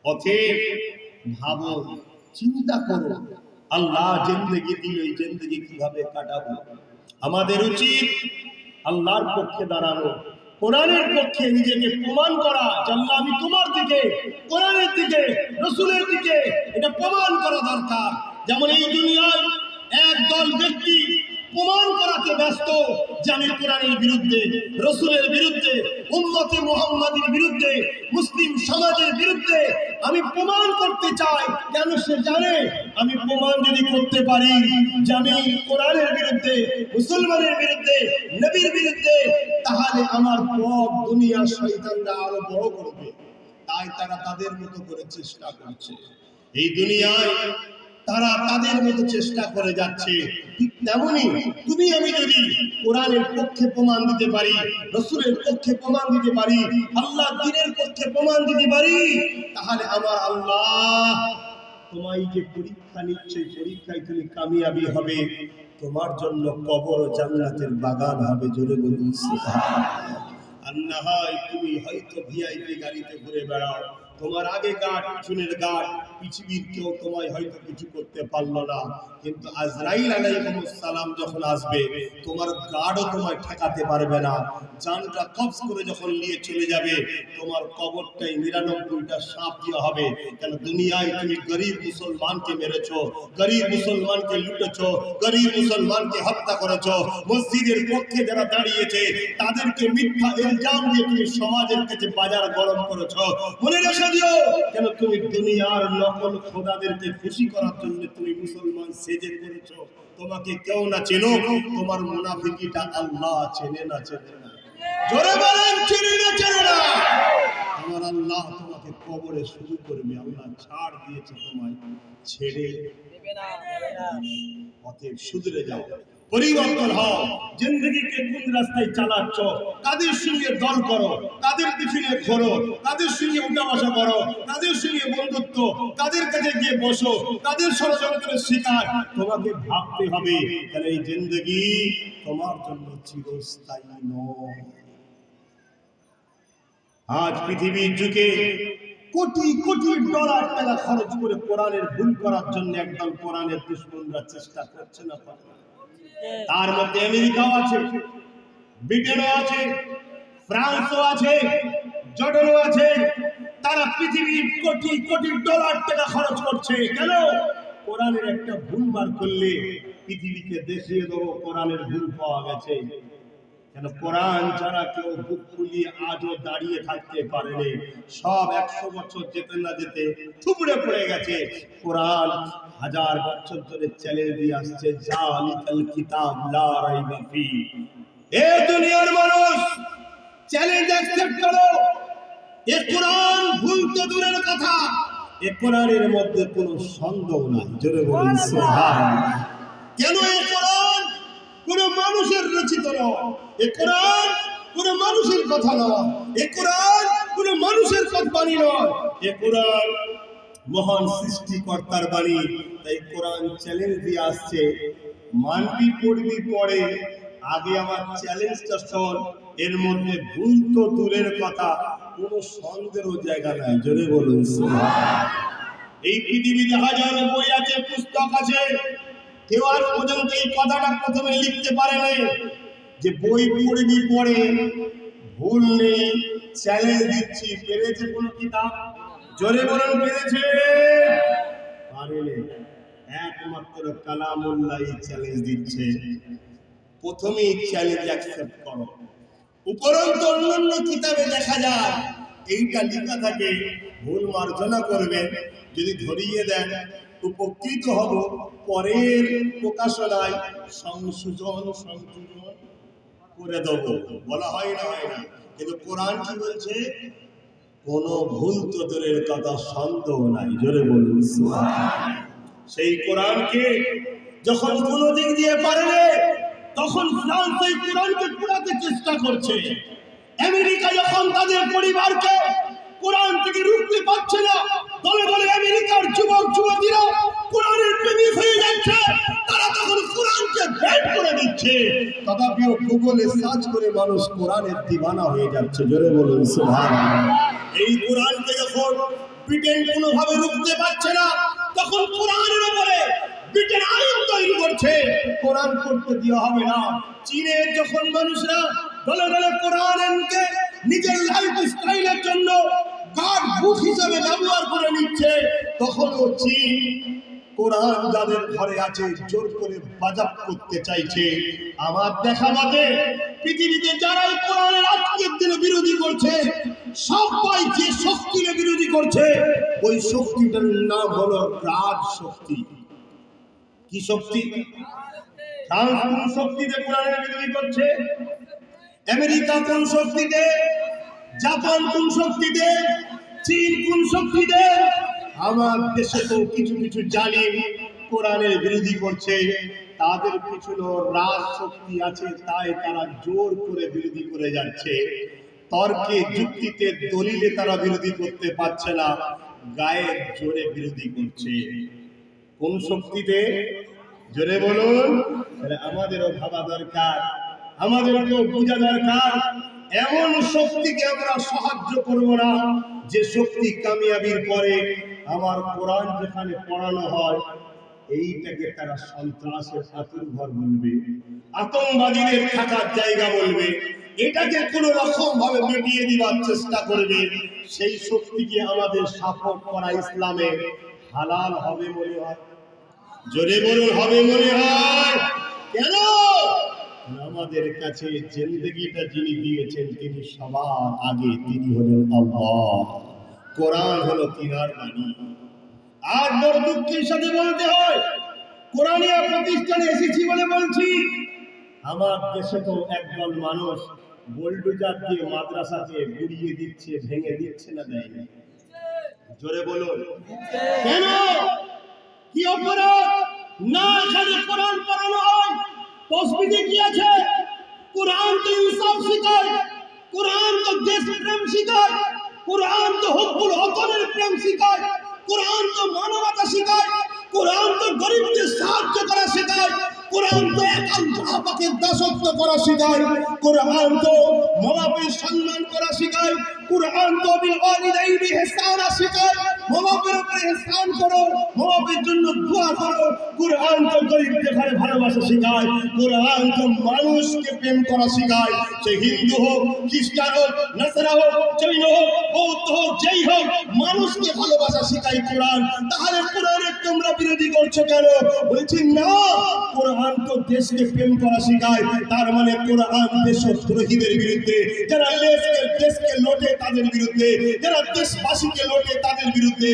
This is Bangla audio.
অতএব ভাবো, চিন্তা করো, আল্লাহ জিন্দেগি দিল, এই জিন্দেগি কিভাবে কাটাবো। আমাদের উচিত আল্লাহর পক্ষে দাঁড়ানো, কোরআনের পক্ষে নিজেকে প্রমাণ করা, আল্লাহ আমি তোমার দিকে, কোরআনের দিকে, রাসূলের দিকে, এটা প্রমাণ করা দরকার। যেমন এই দুনিয়ায় একদল ব্যক্তি প্রমাণ করাতে ব্যস্ত যে আমি কোরআনের বিরুদ্ধে, রাসূলের বিরুদ্ধে, উম্মতে মুহাম্মাদের বিরুদ্ধে, মুসলিম সমাজের বিরুদ্ধে আমি প্রমাণ করতে চাই। কেন? সে জানে আমি প্রমাণ যদি করতে পারি যে আমি কোরআনের বিরুদ্ধে, মুসলমানের বিরুদ্ধে, নবীর বিরুদ্ধে, তাহলে আমার পথ দুনিয়ার শয়তানরা আরো বড় করবে। তাই তারা তাদের মতো করে চেষ্টা করছে। এই দুনিয়ায় তারা তাদের মতো চেষ্টা করে যাচ্ছে। ঠিক তেমনি তুমি আমি যদি কোরআনের পক্ষে প্রমাণ দিতে পারি, রাসূলের পক্ষে প্রমাণ দিতে পারি, আল্লাহর দ্বীনের পক্ষে প্রমাণ দিতে পারি, তাহলে আমার আল্লাহ তোমায় যে পরীক্ষা নিচ্ছে, পরীক্ষায় তুমি কামিয়াবি হবে, তোমার জন্য কবর জান্নাতের বাগান হবে। জোরে বলুন সুবহানাল্লাহ। আর না হয় তুমি হয়তো ভিআইপি গাড়িতে ঘুরে বেড়াও, তোমার আগে গার্ড, পিছনের গার্ড, পৃথিবীর কেউ তোমায় হয়তো কিছু করতে পারলো না, কিন্তু আজরাইল আলাইহিস সালাম যখন আসবে, তোমার গার্ডও তোমায় ঠেকাতে পারবে না। জানটা কবজ করে যখন নিয়ে চলে যাবে, তোমার কবরটাই 99টা সাপ দেওয়া হবে। কেন? দুনিয়ায় তুমি গরিব মুসলমানকে মেরেছো, গরিব মুসলমানকে লুটেছো, গরিব মুসলমানকে হত্যা করেছো, মসজিদের পক্ষে যারা দাঁড়িয়েছে তাদেরকে মিথ্যা ইলজাম দিয়ে তুমি সমাজের কাছে বাজার গরম করেছো। মনে রেখে দিও, কেন? তুমি দুনিয়ার নকল খোদাদেরকে খুশি করার জন্য তুমি মুসলমান সেজে করেছো। তোমাকে কেউ না চেনো, তোমার মুনাফিকিটা আল্লাহ চেনে না, চেনে না। জোরে বলেন, চেনে না, চেনে না। আমার আল্লাহ তোমাকে কবরে শুরু করবে। আল্লাহ ছাড় দিয়েছে, তোমায় ছেড়ে দেবে না। অতএব শুধরে যাও, পরিবর্তন হও। জিন্দেগিকে কোন রাস্তায় চালাচ্ছ, কাদের সঙ্গে দল করো, কাদের পিছনে ঘোরো, কাদের সঙ্গে উঠা বসা করো, কাদের সঙ্গে বন্ধুত্ব, কাদের কাছে গিয়ে বসো, কাদের ষড়যন্ত্রের শিকার, তোমাকে ভাবতে হবে। কারণ এই জিন্দেগি তোমার জন্য চিরস্থায়ী নয়। আজ পৃথিবীর যুগে কোটি কোটি ডলার টাকা খরচ করে কোরআনের ভুল করার জন্য একদল কোরআনের দুশমনরা চেষ্টা করছে না পারে। তার মধ্যে আমেরিকাও আছে, ব্রিটেনও আছে, ফ্রান্সও আছে, জর্ডানও আছে। তারা পৃথিবীর কোটি কোটি ডলার টাকা খরচ করছে। কেন? কোরআনের একটা ভুল বার করলে পৃথিবীকে দেখিয়ে দেবো কোরআনের ভুল পাওয়া গেছে। কেন? কোরআন যারা কেউ বুক ফুলিয়ে আজও দাঁড়িয়ে থাকতে পারেনি, সব 100 বছর যেতে না যেতে থুবড়ে পড়ে গেছে। কোরআন 1000 বছর ধরে চ্যালেঞ্জ দিয়ে আসছে, জালিকাল কিতাব লা রাইবা ফি। এ দুনিয়ার মানুষ, চ্যালেঞ্জ অ্যাকসেপ্ট করো। এ কোরআন ভুল তো দূরের কথা, এ কোরআনের মধ্যে কোনো সন্দেহ নাই। জোরে বলুন সুবহানাল্লাহ। কেন? এ কোরআন কোন মানুষের রচিত নয়, এ কোরআন কোন মানুষের কথা নয়, এ কোরআন কোন মানুষের বাণী নয়, এ কোরআন মহান সৃষ্টিকর্তার বাণী। তাই কোরআন চ্যালেঞ্জ দিয়ে আসছে, মানবি পড়বি পড়ে, আগে আমার চ্যালেঞ্জটা শোন। এর মধ্যে ভুল তো দূরের কথা, কোনো সন্দেহের জায়গা নাই। জোরে বলুন সুবহানাল্লাহ। এই পৃথিবীতে হাজার বই আছে, পুস্তক আছে, কেউ আজ পর্যন্ত এই কথাটা প্রথমে লিখতে পারেনি যে বই পড়বি পড়ে, ভুল নেই। চ্যালেঞ্জ দিচ্ছি, পেরেছে কোন কিতাব? জোরে বলুন, পেরেছে? পারেনি। একমাত্র কালামুল্লাহ চ্যালেঞ্জ দিচ্ছে। প্রথমেই চ্যালেঞ্জ অ্যাকসেপ্ট করো। উপরন্তু অন্যান্য কিতাবে দেখা যায় এইটা লেখা থাকে, ভুল মার্জনা করবেন, যদি ধরিয়ে দেন উপকৃত হব, পরের প্রকাশনায় সংশোধন করে দেব। বলা হয় না, হয় না? কিন্তু কোরআন কি বলছে? কোন ভুল তো দূরের কথা, সন্দেহ নাই। জোরে বলুন সুবহানাল্লাহ। সেই কোরআনকে যখন কোন দিক দিয়ে পারে, তখন ফ্রান্স এই কোরআনকে পুরাতে চেষ্টা করছে। আমেরিকা যখন তাদের পরিবারকে কোরআন থেকে রুখতে পারছে না, দলে দলে আমেরিকার যুবক যুবতীরা কোরআনের প্রেমিক হয়ে যাচ্ছে, তারা তখন কোরআনকে ব্যান করে দিচ্ছে। তথাপিও গুগলে সার্চ করে মানুষ কোরআনের দিওয়ানা হয়ে যাচ্ছে। জোরে বলুন সুবহানাল্লাহ। এই কোরআনকে যখন ব্রিটেন কোনোভাবে রুখতে পারছে না, তখন কোরআনের উপরে ব্রিটেন আইন তৈরি করছে, কোরআন পড়তে দেওয়া হবে না। চীনের যখন মানুষরা দলে দলে কোরআনকে নিজের লাইফ স্টাইলের জন্য গার্ড বুক হিসাবে ব্যবহার করে নিচ্ছে, তখনও চীন কোরআন যাদের ঘরে আছে জোর করে বাজাব করতে চাইছে। আমার দেখা মতে পৃথিবীতে যারাই কোরআনের আজকের দিনে বিরোধী করছে, সবাই যে শক্তির বিরোধী করছে, ওই শক্তিটার নাম হলো রাজ শক্তি। কি শক্তি? ফ্রান্স কোন শক্তিতে কোরআনের বিরোধী করছে? আমেরিকা কোন শক্তিতে? জাপান কোন শক্তিতে? চীন কোন শক্তিতে? আমার দেশে তো কিছু কিছু জালিম কোরআনের বিরোধী করছে, তাদের পিছনে রাজ শক্তি আছে, তাই তারা জোর করে বিরোধী করে যাচ্ছে। তর্কে যুক্তিতে দলিলে তারা বিরোধী করতে পারছে না, গায়ে জোরে বিরোধী করছে। কোন শক্তিতে? জোরে বলুন। আমাদেরও ভাবা দরকার, আমাদেরও বোঝা দরকার, এমন শক্তিকে আমরা সাহায্য করব না যে শক্তি কামিয়াবির পরে আমার কোরআন যেখানে পড়ানো হয় এইটাকে তারা সন্ত্রাসের আতুরঘর বলবে, আতঙ্কবাদীদের থাকার জায়গা বলবে, এটাকে কোন রকম ভাবে মিটিয়ে দিবার চেষ্টা করবে। সেই শক্তিকে আমাদের সাপোর্ট করা ইসলামে হালাল হবে মনে হয়? জোরে বলুন, হবে মনে হয়? কেন? আমাদের কাছে জিন্দেগিটা যিনি দিয়েছেন তিনি সবার আগে, তিনি হলেন আল্লাহ। কোরআন হলো তিনার বাণী। আর বড় দুঃখের সাথে বলতে হয়, কোরআনিয়া প্রতিষ্ঠানে এসেছি বলে বলছি, আমার দেশে তো একদল মানুষ বোল্ডোজার দিয়ে মাদ্রাসাকে গুড়িয়ে দিচ্ছে, ভেঙে দিচ্ছে না, দেয় না? জোরে বলুন। কেন? কি অপরাধ? না এখানে কোরআন পড়ানো হয়। তসবিহে কি আছে? কোরআন তো ইনসাফ শিখায়, কোরআন তো দেশ প্রেম শিখায়, কোরআন তো হকুল ওতনের প্রেম শিখায়, কোরআন তো মানবতা শিখায়, কোরআন তো গরিবদের সাহায্য করা শেখায়, কোরআন তো একাল বাবাকে দাসত্ব করা শেখায়, কোরআন তো মা-বাপের সম্মান করা শেখায়, কোরআন তো বিল ওয়ালিদাইনি ইহসানা শেখায়, মা-বাপের উপরে ইহসান করো, মা-বাপের জন্য দোয়া করো। কোরআন তো গরিবদের ঘরে ভালোবাসা শেখায়, কোরআন তো মানুষকে প্রেম করা শেখায়, সে হিন্দু হোক, খ্রিস্টান হোক, নাসারা হোক, জৈন হোক, বৌদ্ধ হোক, যেই হোক, মানুষকে ভালোবাসা শেখায় কোরআন। তাহলে কোরআনের তোমরা বিরোধী করছো কেন? বলছি না, কোরআন তো দেশকে প্রেম করা শেখায়। তার মানে কোরআন দেশদ্রোহীদের বিরুদ্ধে, যারা দেশকে লোটে তাদের বিরুদ্ধে, যারা দেশবাসীকে লোটে তাদের বিরুদ্ধে,